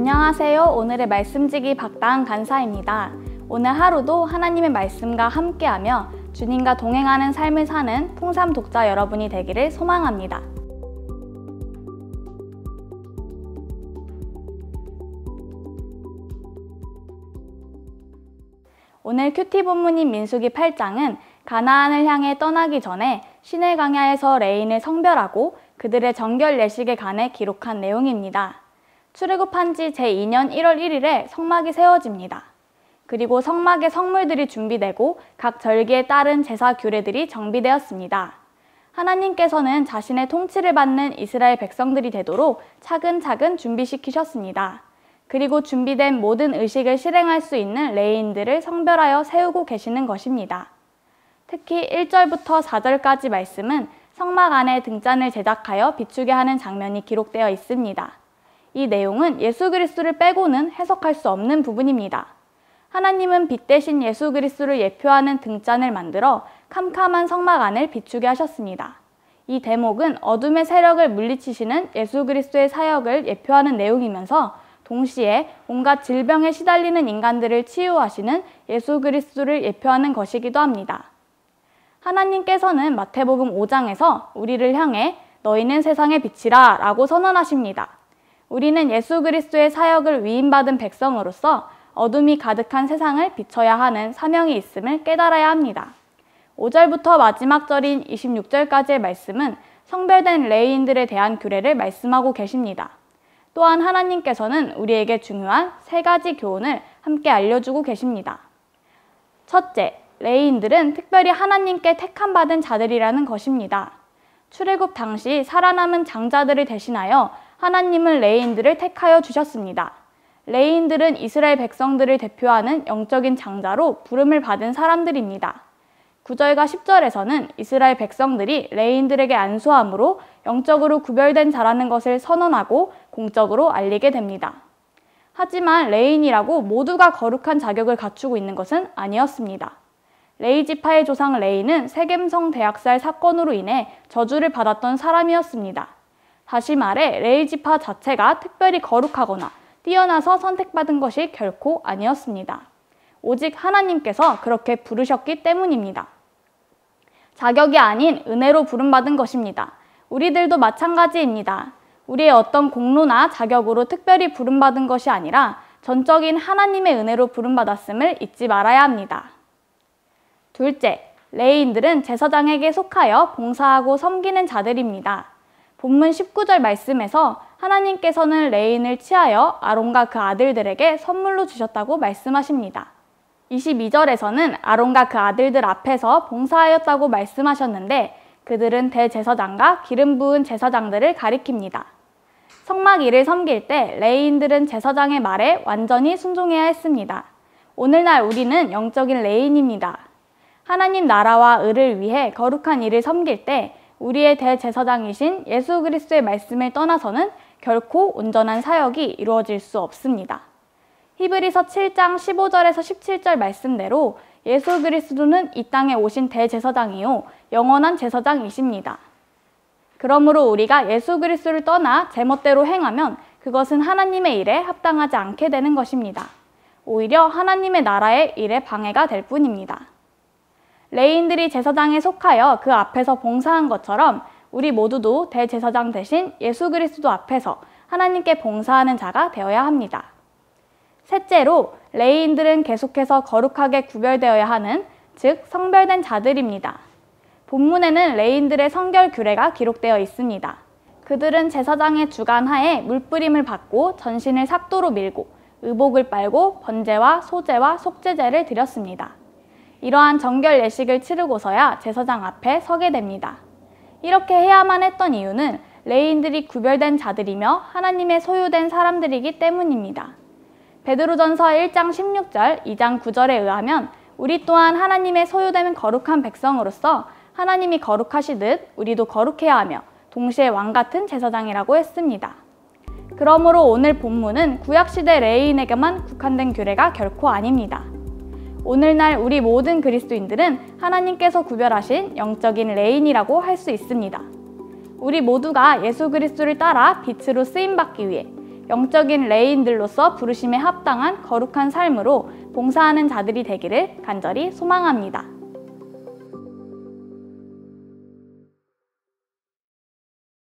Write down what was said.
안녕하세요. 오늘의 말씀지기 박다은 간사입니다. 오늘 하루도 하나님의 말씀과 함께하며 주님과 동행하는 삶을 사는 풍삼 독자 여러분이 되기를 소망합니다. 오늘 큐티 본문인 민수기 8장은 가나안을 향해 떠나기 전에 시내 광야에서 레인을 성별하고 그들의 정결 예식에 관해 기록한 내용입니다. 출애굽한 지 제2년 1월 1일에 성막이 세워집니다. 그리고 성막에 성물들이 준비되고 각 절기에 따른 제사 규례들이 정비되었습니다. 하나님께서는 자신의 통치를 받는 이스라엘 백성들이 되도록 차근차근 준비시키셨습니다. 그리고 준비된 모든 의식을 실행할 수 있는 레위인들을 성별하여 세우고 계시는 것입니다. 특히 1절부터 4절까지 말씀은 성막 안에 등잔을 제작하여 비추게 하는 장면이 기록되어 있습니다. 이 내용은 예수 그리스도를 빼고는 해석할 수 없는 부분입니다. 하나님은 빛 대신 예수 그리스도를 예표하는 등잔을 만들어 캄캄한 성막 안을 비추게 하셨습니다. 이 대목은 어둠의 세력을 물리치시는 예수 그리스도의 사역을 예표하는 내용이면서 동시에 온갖 질병에 시달리는 인간들을 치유하시는 예수 그리스도를 예표하는 것이기도 합니다. 하나님께서는 마태복음 5장에서 우리를 향해 너희는 세상의 빛이라 라고 선언하십니다. 우리는 예수 그리스도의 사역을 위임받은 백성으로서 어둠이 가득한 세상을 비춰야 하는 사명이 있음을 깨달아야 합니다. 5절부터 마지막 절인 26절까지의 말씀은 성별된 레위인들에 대한 규례를 말씀하고 계십니다. 또한 하나님께서는 우리에게 중요한 3가지 교훈을 함께 알려주고 계십니다. 첫째, 레위인들은 특별히 하나님께 택함받은 자들이라는 것입니다. 출애굽 당시 살아남은 장자들을 대신하여 하나님은 레위인들을 택하여 주셨습니다. 레위인들은 이스라엘 백성들을 대표하는 영적인 장자로 부름을 받은 사람들입니다. 9절과 10절에서는 이스라엘 백성들이 레위인들에게 안수함으로 영적으로 구별된 자라는 것을 선언하고 공적으로 알리게 됩니다. 하지만 레위인이라고 모두가 거룩한 자격을 갖추고 있는 것은 아니었습니다. 레위 지파의 조상 레위는 세겜성 대학살 사건으로 인해 저주를 받았던 사람이었습니다. 다시 말해 레위 지파 자체가 특별히 거룩하거나 뛰어나서 선택받은 것이 결코 아니었습니다. 오직 하나님께서 그렇게 부르셨기 때문입니다. 자격이 아닌 은혜로 부름받은 것입니다. 우리들도 마찬가지입니다. 우리의 어떤 공로나 자격으로 특별히 부름받은 것이 아니라 전적인 하나님의 은혜로 부름받았음을 잊지 말아야 합니다. 둘째, 레위인들은 제사장에게 속하여 봉사하고 섬기는 자들입니다. 본문 19절 말씀에서 하나님께서는 레위인을 치하여 아론과 그 아들들에게 선물로 주셨다고 말씀하십니다. 22절에서는 아론과 그 아들들 앞에서 봉사하였다고 말씀하셨는데 그들은 대제사장과 기름 부은 제사장들을 가리킵니다. 성막 일을 섬길 때 레위인들은 제사장의 말에 완전히 순종해야 했습니다. 오늘날 우리는 영적인 레위인입니다. 하나님 나라와 의를 위해 거룩한 일을 섬길 때 우리의 대제사장이신 예수 그리스도의 말씀을 떠나서는 결코 온전한 사역이 이루어질 수 없습니다. 히브리서 7장 15절에서 17절 말씀대로 예수 그리스도는 이 땅에 오신 대제사장이요 영원한 제사장이십니다. 그러므로 우리가 예수 그리스도를 떠나 제멋대로 행하면 그것은 하나님의 일에 합당하지 않게 되는 것입니다. 오히려 하나님의 나라의 일에 방해가 될 뿐입니다. 레위인들이 제사장에 속하여 그 앞에서 봉사한 것처럼 우리 모두도 대제사장 대신 예수 그리스도 앞에서 하나님께 봉사하는 자가 되어야 합니다. 셋째로 레위인들은 계속해서 거룩하게 구별되어야 하는, 즉 성별된 자들입니다. 본문에는 레위인들의 성결 규례가 기록되어 있습니다. 그들은 제사장의 주관하에 물뿌림을 받고 전신을 삭도로 밀고 의복을 빨고 번제와 소제와 속죄제를 드렸습니다. 이러한 정결 예식을 치르고서야 제사장 앞에 서게 됩니다. 이렇게 해야만 했던 이유는 레위인들이 구별된 자들이며 하나님의 소유된 사람들이기 때문입니다. 베드로전서 1장 16절, 2장 9절에 의하면 우리 또한 하나님의 소유된 거룩한 백성으로서 하나님이 거룩하시듯 우리도 거룩해야 하며 동시에 왕같은 제사장이라고 했습니다. 그러므로 오늘 본문은 구약시대 레위인에게만 국한된 규례가 결코 아닙니다. 오늘날 우리 모든 그리스도인들은 하나님께서 구별하신 영적인 레위인이라고 할 수 있습니다. 우리 모두가 예수 그리스도를 따라 빛으로 쓰임받기 위해 영적인 레인들로서 부르심에 합당한 거룩한 삶으로 봉사하는 자들이 되기를 간절히 소망합니다.